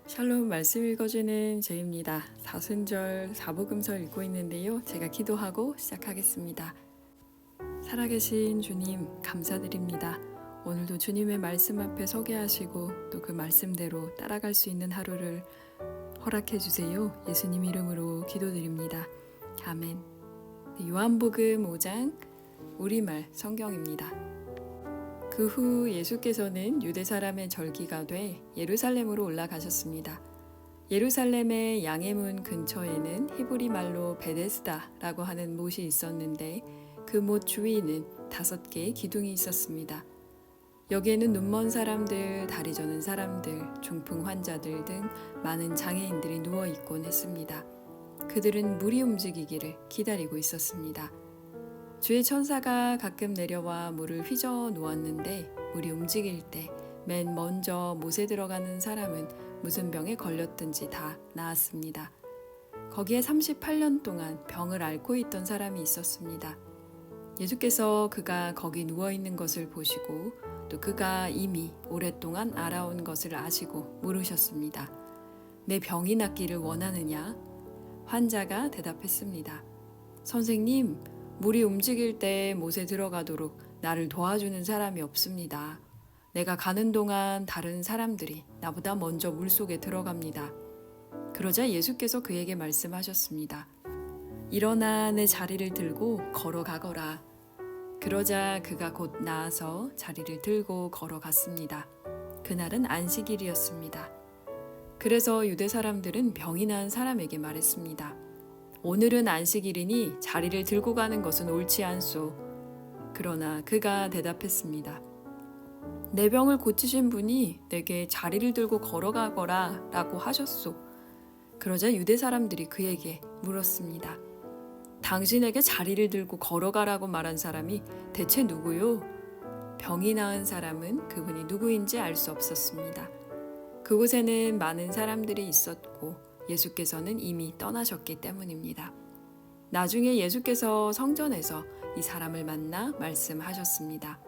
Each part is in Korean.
샬롬 말씀 읽어주는 제입니다. 사순절 사복음서 읽고 있는데요. 제가 기도하고 시작하겠습니다. 살아계신 주님 감사드립니다. 오늘도 주님의 말씀 앞에 서게 하시고 또 그 말씀대로 따라갈 수 있는 하루를 허락해 주세요. 예수님 이름으로 기도드립니다. 아멘. 요한복음 5장 우리말 성경입니다. 그 후 예수께서는 유대 사람의 절기가 돼 예루살렘으로 올라가셨습니다. 예루살렘의 양의 문 근처에는 히브리 말로 베데스다라고 하는 못이 있었는데 그 못 주위에는 5개의 기둥이 있었습니다. 여기에는 눈먼 사람들, 다리 저는 사람들, 중풍 환자들 등 많은 장애인들이 누워 있곤 했습니다. 그들은 물이 움직이기를 기다리고 있었습니다. 주의 천사가 가끔 내려와 물을 휘저 놓았는데 물이 움직일 때 맨 먼저 못에 들어가는 사람은 무슨 병에 걸렸든지 다 나았습니다. 거기에 38년 동안 병을 앓고 있던 사람이 있었습니다. 예수께서 그가 거기 누워있는 것을 보시고 또 그가 이미 오랫동안 알아온 것을 아시고 물으셨습니다. 내 병이 낫기를 원하느냐? 환자가 대답했습니다. 선생님, 물이 움직일 때 못에 들어가도록 나를 도와주는 사람이 없습니다. 내가 가는 동안 다른 사람들이 나보다 먼저 물속에 들어갑니다. 그러자 예수께서 그에게 말씀하셨습니다. 일어나 내 자리를 들고 걸어가거라. 그러자 그가 곧 나아서 자리를 들고 걸어갔습니다. 그날은 안식일이었습니다. 그래서 유대 사람들은 병이 난 사람에게 말했습니다. 오늘은 안식일이니 자리를 들고 가는 것은 옳지 않소. 그러나 그가 대답했습니다. 내 병을 고치신 분이 내게 자리를 들고 걸어가거라 라고 하셨소. 그러자 유대 사람들이 그에게 물었습니다. 당신에게 자리를 들고 걸어가라고 말한 사람이 대체 누구요? 병이 나은 사람은 그분이 누구인지 알 수 없었습니다. 그곳에는 많은 사람들이 있었고 예수께서는 이미 떠나셨기 때문입니다. 나중에 예수께서 성전에서 이 사람을 만나 말씀하셨습니다.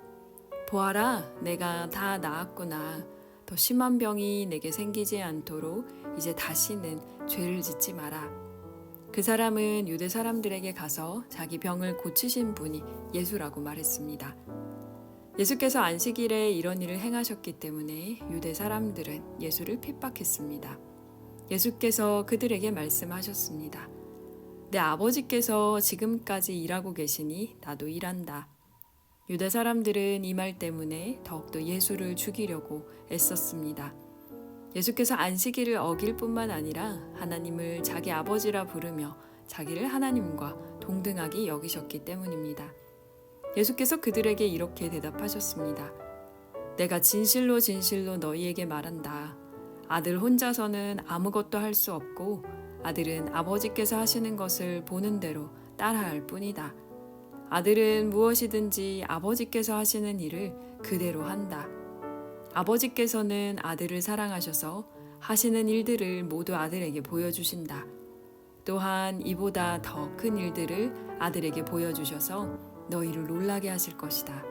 보아라, 내가 다 나았구나. 더 심한 병이 내게 생기지 않도록 이제 다시는 죄를 짓지 마라. 그 사람은 유대 사람들에게 가서 자기 병을 고치신 분이 예수라고 말했습니다. 예수께서 안식일에 이런 일을 행하셨기 때문에 유대 사람들은 예수를 핍박했습니다. 예수께서 그들에게 말씀하셨습니다. 내 아버지께서 지금까지 일하고 계시니 나도 일한다. 유대 사람들은 이 말 때문에 더욱더 예수를 죽이려고 애썼습니다. 예수께서 안식일을 어길 뿐만 아니라 하나님을 자기 아버지라 부르며 자기를 하나님과 동등하게 여기셨기 때문입니다. 예수께서 그들에게 이렇게 대답하셨습니다. 내가 진실로 진실로 너희에게 말한다. 아들 혼자서는 아무것도 할 수 없고 아들은 아버지께서 하시는 것을 보는 대로 따라할 뿐이다. 아들은 무엇이든지 아버지께서 하시는 일을 그대로 한다. 아버지께서는 아들을 사랑하셔서 하시는 일들을 모두 아들에게 보여주신다. 또한 이보다 더 큰 일들을 아들에게 보여주셔서 너희를 놀라게 하실 것이다.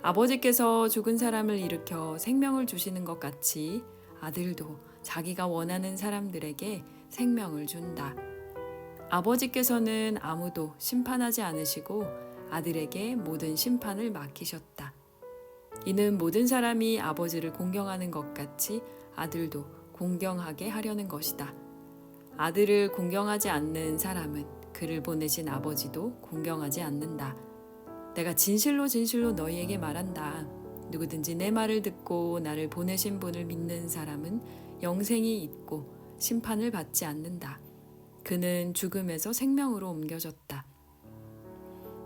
아버지께서 죽은 사람을 일으켜 생명을 주시는 것 같이 아들도 자기가 원하는 사람들에게 생명을 준다. 아버지께서는 아무도 심판하지 않으시고 아들에게 모든 심판을 맡기셨다. 이는 모든 사람이 아버지를 공경하는 것 같이 아들도 공경하게 하려는 것이다. 아들을 공경하지 않는 사람은 그를 보내신 아버지도 공경하지 않는다. 내가 진실로 진실로 너희에게 말한다. 누구든지 내 말을 듣고 나를 보내신 분을 믿는 사람은 영생이 있고 심판을 받지 않는다. 그는 죽음에서 생명으로 옮겨졌다.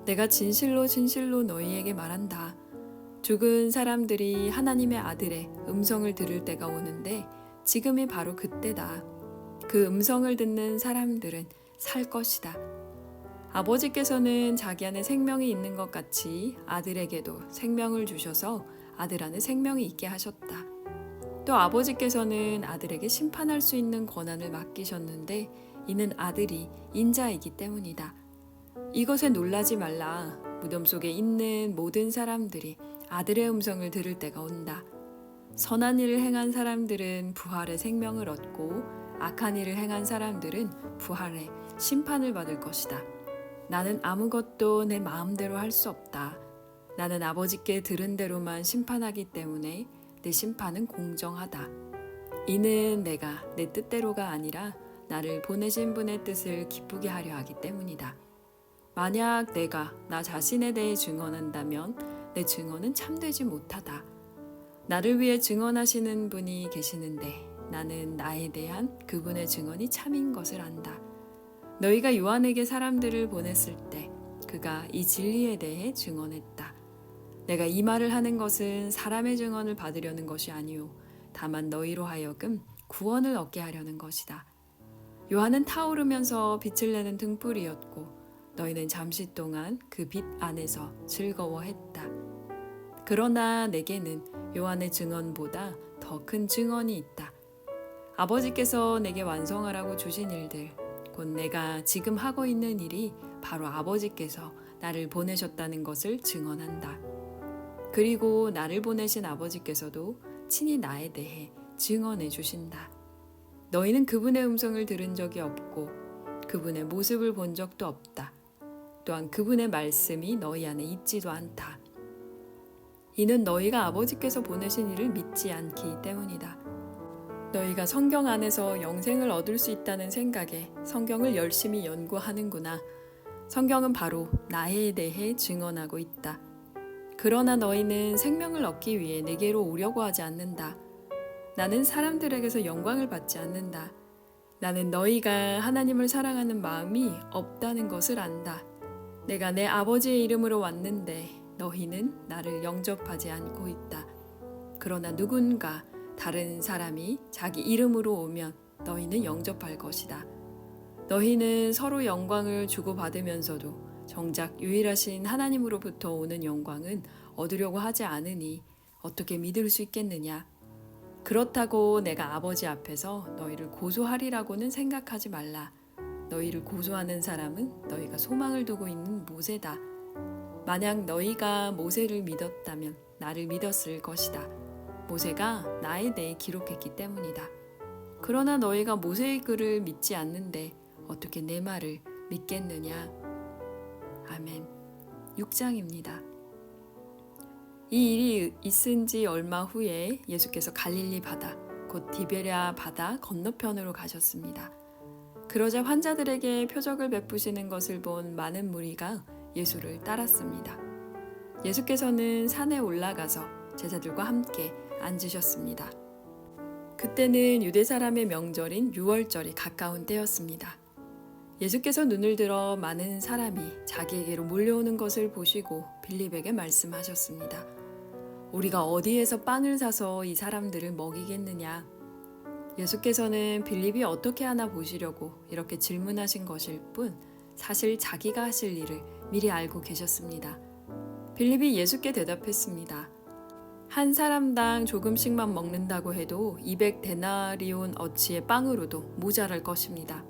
내가 진실로 진실로 너희에게 말한다. 죽은 사람들이 하나님의 아들의 음성을 들을 때가 오는데 지금이 바로 그때다. 그 음성을 듣는 사람들은 살 것이다. 아버지께서는 자기 안에 생명이 있는 것 같이 아들에게도 생명을 주셔서 아들 안에 생명이 있게 하셨다. 또 아버지께서는 아들에게 심판할 수 있는 권한을 맡기셨는데 이는 아들이 인자이기 때문이다. 이것에 놀라지 말라. 무덤 속에 있는 모든 사람들이 아들의 음성을 들을 때가 온다. 선한 일을 행한 사람들은 부활의 생명을 얻고 악한 일을 행한 사람들은 부활의 심판을 받을 것이다. 나는 아무것도 내 마음대로 할 수 없다. 나는 아버지께 들은 대로만 심판하기 때문에 내 심판은 공정하다. 이는 내가 내 뜻대로가 아니라 나를 보내신 분의 뜻을 기쁘게 하려 하기 때문이다. 만약 내가 나 자신에 대해 증언한다면 내 증언은 참되지 못하다. 나를 위해 증언하시는 분이 계시는데 나는 나에 대한 그분의 증언이 참인 것을 안다. 너희가 요한에게 사람들을 보냈을 때 그가 이 진리에 대해 증언했다. 내가 이 말을 하는 것은 사람의 증언을 받으려는 것이 아니요 다만 너희로 하여금 구원을 얻게 하려는 것이다. 요한은 타오르면서 빛을 내는 등불이었고 너희는 잠시 동안 그 빛 안에서 즐거워했다. 그러나 내게는 요한의 증언보다 더 큰 증언이 있다. 아버지께서 내게 완성하라고 주신 일들, 곧 내가 지금 하고 있는 일이 바로 아버지께서 나를 보내셨다는 것을 증언한다. 그리고 나를 보내신 아버지께서도 친히 나에 대해 증언해 주신다. 너희는 그분의 음성을 들은 적이 없고 그분의 모습을 본 적도 없다. 또한 그분의 말씀이 너희 안에 있지도 않다. 이는 너희가 아버지께서 보내신 이를 믿지 않기 때문이다. 너희가 성경 안에서 영생을 얻을 수 있다는 생각에 성경을 열심히 연구하는구나. 성경은 바로 나에 대해 증언하고 있다. 그러나 너희는 생명을 얻기 위해 내게로 오려고 하지 않는다. 나는 사람들에게서 영광을 받지 않는다. 나는 너희가 하나님을 사랑하는 마음이 없다는 것을 안다. 내가 내 아버지의 이름으로 왔는데 너희는 나를 영접하지 않고 있다. 그러나 누군가 다른 사람이 자기 이름으로 오면 너희는 영접할 것이다. 너희는 서로 영광을 주고받으면서도 정작 유일하신 하나님으로부터 오는 영광은 얻으려고 하지 않으니 어떻게 믿을 수 있겠느냐? 그렇다고 내가 아버지 앞에서 너희를 고소하리라고는 생각하지 말라. 너희를 고소하는 사람은 너희가 소망을 두고 있는 모세다. 만약 너희가 모세를 믿었다면 나를 믿었을 것이다. 모세가 나에 대해 기록했기 때문이다. 그러나 너희가 모세의 글을 믿지 않는데 어떻게 내 말을 믿겠느냐? 아멘. 6장입니다. 이 일이 있은 지 얼마 후에 예수께서 갈릴리 바다, 곧 디베랴 바다 건너편으로 가셨습니다. 그러자 환자들에게 표적을 베푸시는 것을 본 많은 무리가 예수를 따랐습니다. 예수께서는 산에 올라가서 제자들과 함께 앉으셨습니다. 그때는 유대 사람의 명절인 유월절이 가까운 때였습니다. 예수께서 눈을 들어 많은 사람이 자기에게로 몰려오는 것을 보시고 빌립에게 말씀하셨습니다. 우리가 어디에서 빵을 사서 이 사람들을 먹이겠느냐? 예수께서는 빌립이 어떻게 하나 보시려고 이렇게 질문하신 것일 뿐 사실 자기가 하실 일을 미리 알고 계셨습니다. 빌립이 예수께 대답했습니다. 한 사람당 조금씩만 먹는다고 해도 200데나리온 어치의 빵으로도 모자랄 것입니다.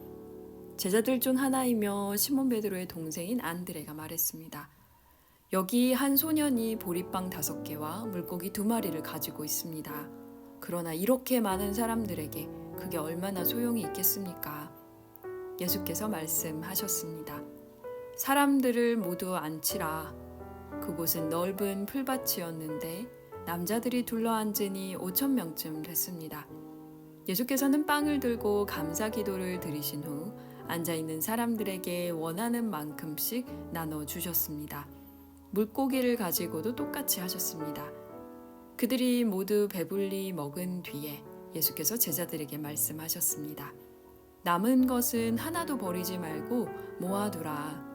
제자들 중 하나이며 시몬 베드로의 동생인 안드레가 말했습니다. 여기 한 소년이 보리빵 5개와 물고기 2마리를 가지고 있습니다. 그러나 이렇게 많은 사람들에게 그게 얼마나 소용이 있겠습니까? 예수께서 말씀하셨습니다. 사람들을 모두 앉히라. 그곳은 넓은 풀밭이었는데 남자들이 둘러앉으니 5,000명쯤 됐습니다. 예수께서는 빵을 들고 감사 기도를 드리신 후 앉아있는 사람들에게 원하는 만큼씩 나눠주셨습니다. 물고기를 가지고도 똑같이 하셨습니다. 그들이 모두 배불리 먹은 뒤에 예수께서 제자들에게 말씀하셨습니다. 남은 것은 하나도 버리지 말고 모아두라.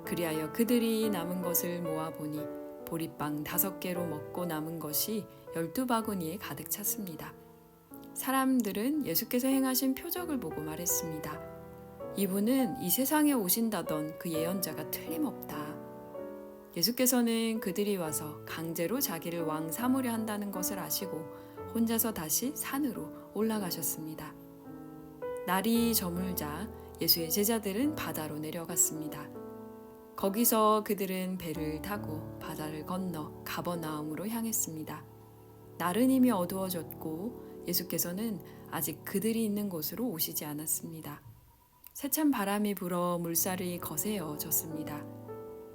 그리하여 그들이 남은 것을 모아보니 보리빵 5개로 먹고 남은 것이 12바구니에 가득 찼습니다. 사람들은 예수께서 행하신 표적을 보고 말했습니다. 이분은 이 세상에 오신다던 그 예언자가 틀림없다. 예수께서는 그들이 와서 강제로 자기를 왕 삼으려 한다는 것을 아시고 혼자서 다시 산으로 올라가셨습니다. 날이 저물자 예수의 제자들은 바다로 내려갔습니다. 거기서 그들은 배를 타고 바다를 건너 가버나움으로 향했습니다. 나른임이 어두워졌고 예수께서는 아직 그들이 있는 곳으로 오시지 않았습니다. 세찬 바람이 불어 물살이 거세어졌습니다.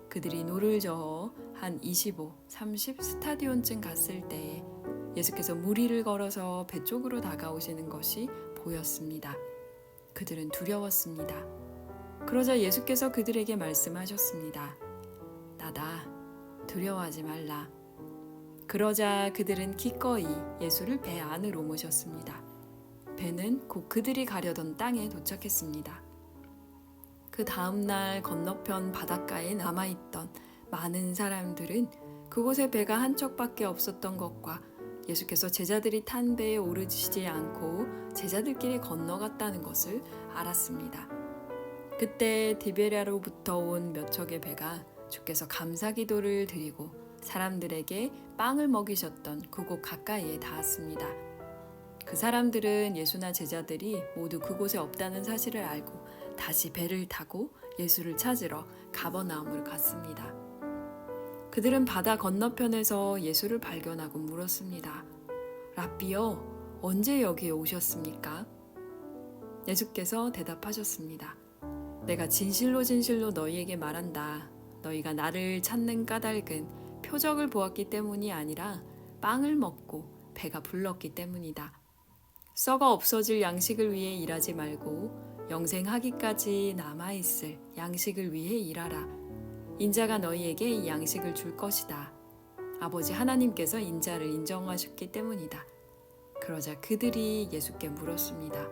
그들이 노를 저어 한 25, 30 스타디온쯤 갔을 때에 예수께서 무리를 걸어서 배 쪽으로 다가오시는 것이 보였습니다. 그들은 두려웠습니다. 그러자 예수께서 그들에게 말씀하셨습니다. 나다, 두려워하지 말라. 그러자 그들은 기꺼이 예수를 배 안으로 모셨습니다. 배는 곧 그들이 가려던 땅에 도착했습니다. 그 다음날 건너편 바닷가에 남아있던 많은 사람들은 그곳에 배가 한 척밖에 없었던 것과 예수께서 제자들이 탄 배에 오르시지 않고 제자들끼리 건너갔다는 것을 알았습니다. 그때 디베랴로부터 온 몇 척의 배가 주께서 감사 기도를 드리고 사람들에게 빵을 먹이셨던 그곳 가까이에 닿았습니다. 그 사람들은 예수나 제자들이 모두 그곳에 없다는 사실을 알고 다시 배를 타고 예수를 찾으러 가버나움으로 갔습니다. 그들은 바다 건너편에서 예수를 발견하고 물었습니다. 랍비여, 언제 여기에 오셨습니까? 예수께서 대답하셨습니다. 내가 진실로 진실로 너희에게 말한다. 너희가 나를 찾는 까닭은 표적을 보았기 때문이 아니라 빵을 먹고 배가 불렀기 때문이다. 썩어 없어질 양식을 위해 일하지 말고 영생하기까지 남아있을 양식을 위해 일하라. 인자가 너희에게 이 양식을 줄 것이다. 아버지 하나님께서 인자를 인정하셨기 때문이다. 그러자 그들이 예수께 물었습니다.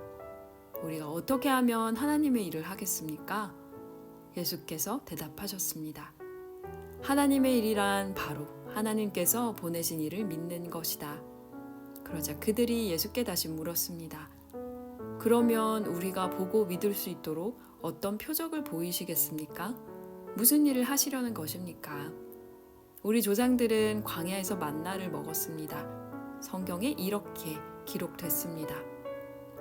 우리가 어떻게 하면 하나님의 일을 하겠습니까? 예수께서 대답하셨습니다. 하나님의 일이란 바로 하나님께서 보내신 이를 믿는 것이다. 그러자 그들이 예수께 다시 물었습니다. 그러면 우리가 보고 믿을 수 있도록 어떤 표적을 보이시겠습니까? 무슨 일을 하시려는 것입니까? 우리 조상들은 광야에서 만나를 먹었습니다. 성경에 이렇게 기록됐습니다.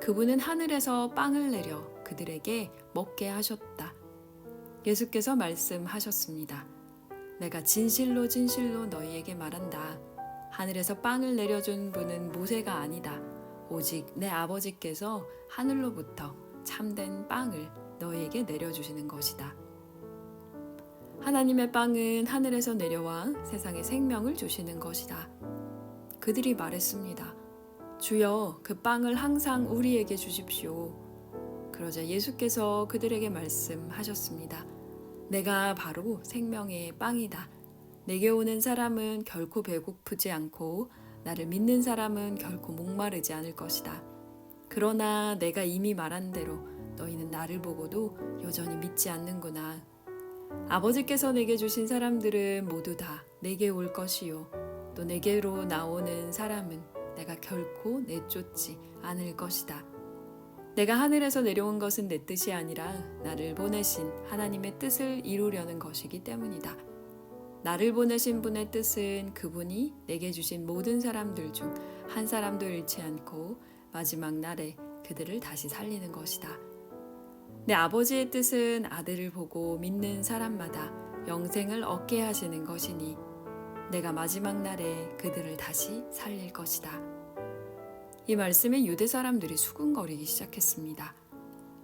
그분은 하늘에서 빵을 내려 그들에게 먹게 하셨다. 예수께서 말씀하셨습니다. 내가 진실로 진실로 너희에게 말한다. 하늘에서 빵을 내려준 분은 모세가 아니다. 오직 내 아버지께서 하늘로부터 참된 빵을 너희에게 내려주시는 것이다. 하나님의 빵은 하늘에서 내려와 세상에 생명을 주시는 것이다. 그들이 말했습니다. 주여, 그 빵을 항상 우리에게 주십시오. 그러자 예수께서 그들에게 말씀하셨습니다. 내가 바로 생명의 빵이다. 내게 오는 사람은 결코 배고프지 않고 나를 믿는 사람은 결코 목마르지 않을 것이다. 그러나 내가 이미 말한 대로 너희는 나를 보고도 여전히 믿지 않는구나. 아버지께서 내게 주신 사람들은 모두 다 내게 올 것이요. 또 내게로 나오는 사람은 내가 결코 내쫓지 않을 것이다. 내가 하늘에서 내려온 것은 내 뜻이 아니라 나를 보내신 하나님의 뜻을 이루려는 것이기 때문이다. 나를 보내신 분의 뜻은 그분이 내게 주신 모든 사람들 중 한 사람도 잃지 않고 마지막 날에 그들을 다시 살리는 것이다. 내 아버지의 뜻은 아들을 보고 믿는 사람마다 영생을 얻게 하시는 것이니 내가 마지막 날에 그들을 다시 살릴 것이다. 이 말씀에 유대 사람들이 수군거리기 시작했습니다.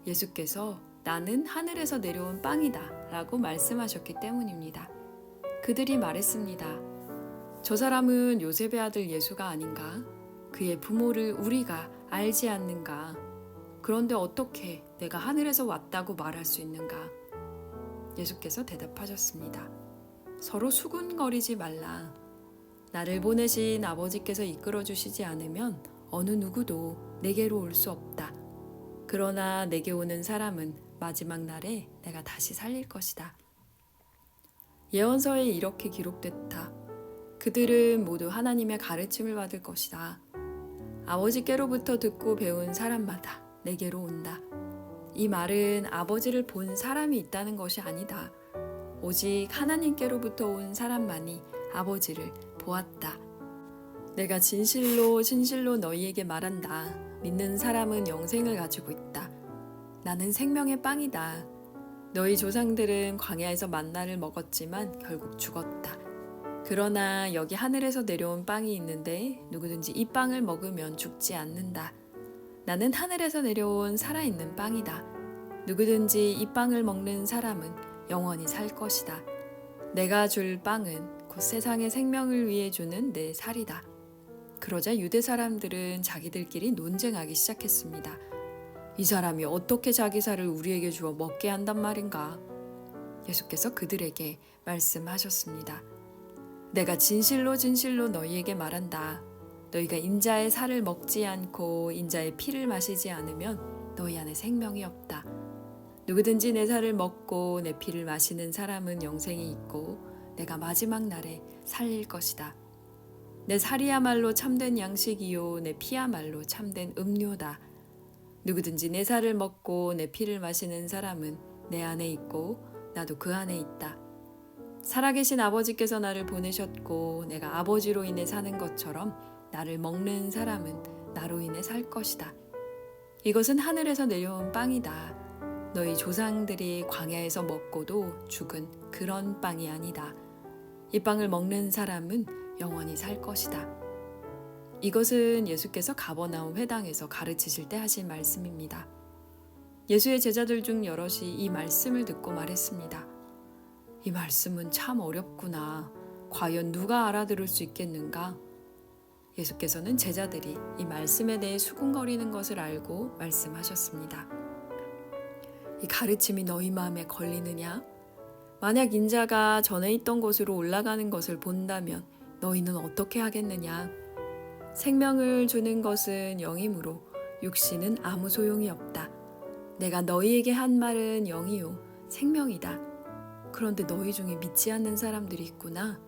예수께서 나는 하늘에서 내려온 빵이다 라고 말씀하셨기 때문입니다. 그들이 말했습니다. 저 사람은 요셉의 아들 예수가 아닌가? 그의 부모를 우리가 알지 않는가? 그런데 어떻게 내가 하늘에서 왔다고 말할 수 있는가? 예수께서 대답하셨습니다. 서로 수군거리지 말라. 나를 보내신 아버지께서 이끌어 주시지 않으면 어느 누구도 내게로 올 수 없다. 그러나 내게 오는 사람은 마지막 날에 내가 다시 살릴 것이다. 예언서에 이렇게 기록됐다. 그들은 모두 하나님의 가르침을 받을 것이다. 아버지께로부터 듣고 배운 사람마다 내게로 온다. 이 말은 아버지를 본 사람이 있다는 것이 아니다. 오직 하나님께로부터 온 사람만이 아버지를 보았다. 내가 진실로 진실로 너희에게 말한다. 믿는 사람은 영생을 가지고 있다. 나는 생명의 빵이다. 너희 조상들은 광야에서 만나를 먹었지만 결국 죽었다. 그러나 여기 하늘에서 내려온 빵이 있는데 누구든지 이 빵을 먹으면 죽지 않는다. 나는 하늘에서 내려온 살아있는 빵이다. 누구든지 이 빵을 먹는 사람은 영원히 살 것이다. 내가 줄 빵은 곧 세상의 생명을 위해 주는 내 살이다. 그러자 유대 사람들은 자기들끼리 논쟁하기 시작했습니다. 이 사람이 어떻게 자기 살을 우리에게 주어 먹게 한단 말인가? 예수께서 그들에게 말씀하셨습니다. 내가 진실로 진실로 너희에게 말한다. 너희가 인자의 살을 먹지 않고 인자의 피를 마시지 않으면 너희 안에 생명이 없다. 누구든지 내 살을 먹고 내 피를 마시는 사람은 영생이 있고 내가 마지막 날에 살릴 것이다. 내 살이야말로 참된 양식이요 내 피야말로 참된 음료다. 누구든지 내 살을 먹고 내 피를 마시는 사람은 내 안에 있고 나도 그 안에 있다. 살아계신 아버지께서 나를 보내셨고 내가 아버지로 인해 사는 것처럼 나를 먹는 사람은 나로 인해 살 것이다. 이것은 하늘에서 내려온 빵이다. 너희 조상들이 광야에서 먹고도 죽은 그런 빵이 아니다. 이 빵을 먹는 사람은 영원히 살 것이다. 이것은 예수께서 가버나움 회당에서 가르치실 때 하신 말씀입니다. 예수의 제자들 중 여럿이 이 말씀을 듣고 말했습니다. 이 말씀은 참 어렵구나. 과연 누가 알아들을 수 있겠는가? 예수께서는 제자들이 이 말씀에 대해 수군거리는 것을 알고 말씀하셨습니다. 이 가르침이 너희 마음에 걸리느냐? 만약 인자가 전에 있던 곳으로 올라가는 것을 본다면 너희는 어떻게 하겠느냐? 생명을 주는 것은 영이므로 육신은 아무 소용이 없다. 내가 너희에게 한 말은 영이요 생명이다. 그런데 너희 중에 믿지 않는 사람들이 있구나.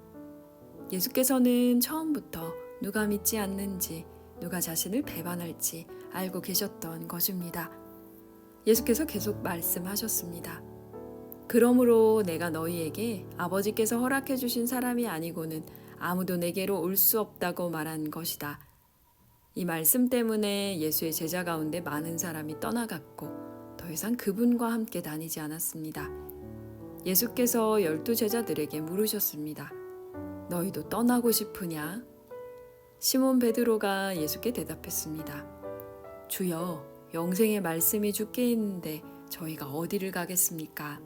예수께서는 처음부터 누가 믿지 않는지, 누가 자신을 배반할지 알고 계셨던 것입니다. 예수께서 계속 말씀하셨습니다. 그러므로 내가 너희에게 아버지께서 허락해 주신 사람이 아니고는 아무도 내게로 올 수 없다고 말한 것이다. 이 말씀 때문에 예수의 제자 가운데 많은 사람이 떠나갔고 더 이상 그분과 함께 다니지 않았습니다. 예수께서 12 제자들에게 물으셨습니다. 너희도 떠나고 싶으냐? 시몬 베드로가 예수께 대답했습니다. 주여, 영생의 말씀이 주께 있는데 저희가 어디를 가겠습니까?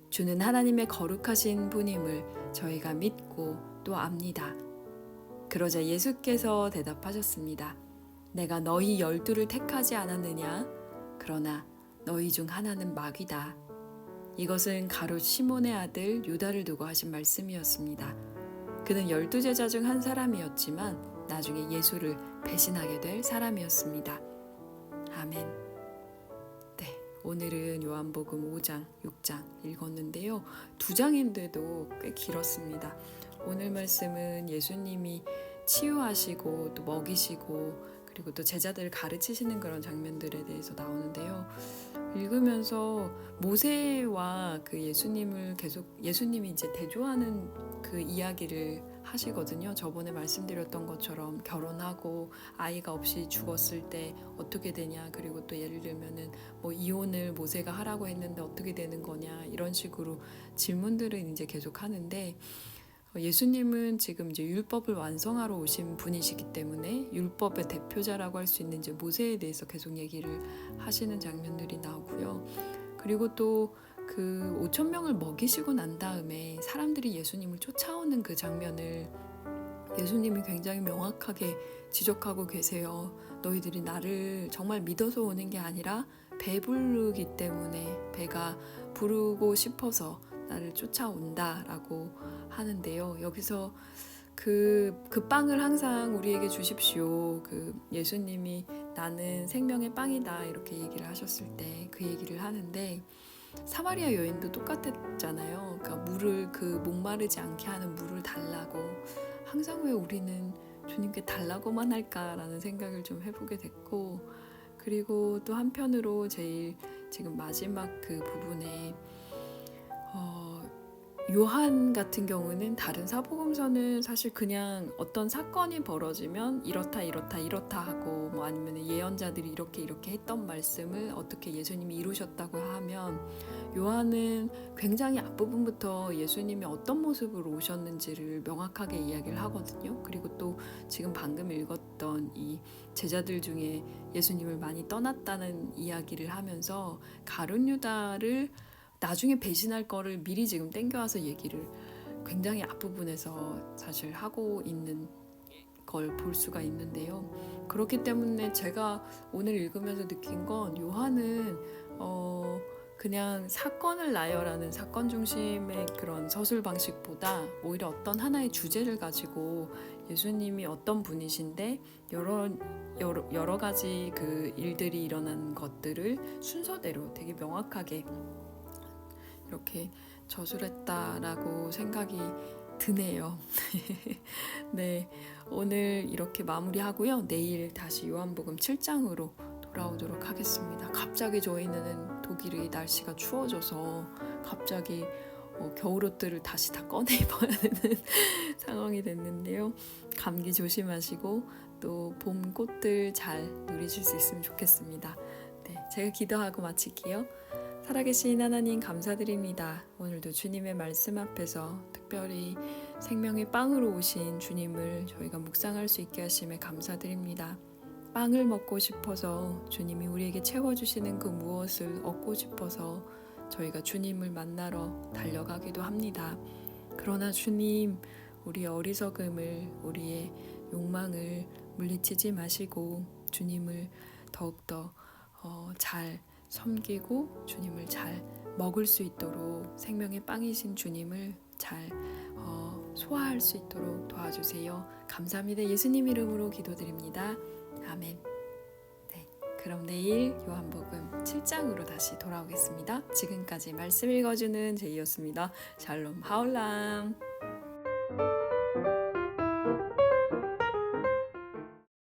주는 하나님의 거룩하신 분임을 저희가 믿고 또 압니다. 그러자 예수께서 대답하셨습니다. 내가 너희 12를 택하지 않았느냐? 그러나 너희 중 하나는 마귀다. 이것은 가룟 시몬의 아들 유다를 두고 하신 말씀이었습니다. 그는 12 제자 중 한 사람이었지만 나중에 예수를 배신하게 될 사람이었습니다. 아멘. 네, 오늘은 요한복음 5장, 6장 읽었는데요. 2장인데도 꽤 길었습니다. 오늘 말씀은 예수님이 치유하시고 또 먹이시고 그리고 또 제자들을 가르치시는 그런 장면들에 대해서 나오는데요. 읽으면서 모세와 그 예수님이 이제 대조하는 그 이야기를 하시거든요. 저번에 말씀드렸던 것처럼 결혼하고 아이가 없이 죽었을 때 어떻게 되냐, 그리고 또 예를 들면은 뭐 이혼을 모세가 하라고 했는데 어떻게 되는 거냐, 이런 식으로 질문들을 이제 계속 하는데 예수님은 지금 이제 율법을 완성하러 오신 분이시기 때문에 율법의 대표자라고 할 수 있는 이제 모세에 대해서 계속 얘기를 하시는 장면들이 나오고요. 그리고 또 그 5,000명을 먹이시고 난 다음에 사람들이 예수님을 쫓아오는 그 장면을 예수님이 굉장히 명확하게 지적하고 계세요. 너희들이 나를 정말 믿어서 오는 게 아니라 배부르기 때문에 배가 부르고 싶어서 나를 쫓아온다라고 하는데요. 여기서 그 빵을 항상 우리에게 주십시오. 그 예수님이 나는 생명의 빵이다 이렇게 얘기를 하셨을 때 그 얘기를 하는데 사마리아 여인도 똑같았잖아요. 그러니까 물을 그 목마르지 않게 하는 물을 달라고 항상 왜 우리는 주님께 달라고만 할까라는 생각을 좀 해보게 됐고 그리고 또 한편으로 제일 지금 마지막 그 부분에 요한 같은 경우는 다른 사복음서는 사실 그냥 어떤 사건이 벌어지면 이렇다 이렇다 이렇다 하고 뭐 아니면 예언자들이 이렇게 이렇게 했던 말씀을 어떻게 예수님이 이루셨다고 하면, 요한은 굉장히 앞부분부터 예수님이 어떤 모습으로 오셨는지를 명확하게 이야기를 하거든요. 그리고 또 지금 방금 읽었던 이 제자들 중에 예수님을 많이 떠났다는 이야기를 하면서 가룟 유다를 나중에 배신할 거를 미리 지금 땡겨와서 얘기를 굉장히 앞부분에서 사실 하고 있는 걸 볼 수가 있는데요. 그렇기 때문에 제가 오늘 읽으면서 느낀 건, 요한은 그냥 사건을 나열하는 사건 중심의 그런 서술 방식보다 오히려 어떤 하나의 주제를 가지고 예수님이 어떤 분이신데 여러 가지 그 일들이 일어난 것들을 순서대로 되게 명확하게 이렇게 저술했다라고 생각이 드네요. 네, 오늘 이렇게 마무리하고요. 내일 다시 요한복음 7장으로 돌아오도록 하겠습니다. 갑자기 저희는 독일의 날씨가 추워져서 갑자기 겨울옷들을 다시 다 꺼내 입어야 되는 상황이 됐는데요. 감기 조심하시고 또 봄 꽃들 잘 누리실 수 있으면 좋겠습니다. 네, 제가 기도하고 마칠게요. 살아계신 하나님 감사드립니다. 오늘도 주님의 말씀 앞에서 특별히 생명의 빵으로 오신 주님을 저희가 묵상할 수 있게 하심에 감사드립니다. 빵을 먹고 싶어서, 주님이 우리에게 채워주시는 그 무엇을 얻고 싶어서 저희가 주님을 만나러 달려가기도 합니다. 그러나 주님, 우리의 어리석음을, 우리의 욕망을 물리치지 마시고 주님을 더욱더 잘 섬기고 주님을 잘 먹을 수 있도록, 생명의 빵이신 주님을 잘 소화할 수 있도록 도와주세요. 감사합니다. 예수님 이름으로 기도드립니다. 아멘. 네, 그럼 내일 요한복음 7장으로 다시 돌아오겠습니다. 지금까지 말씀 읽어주는 제이였습니다. 샬롬 하울람.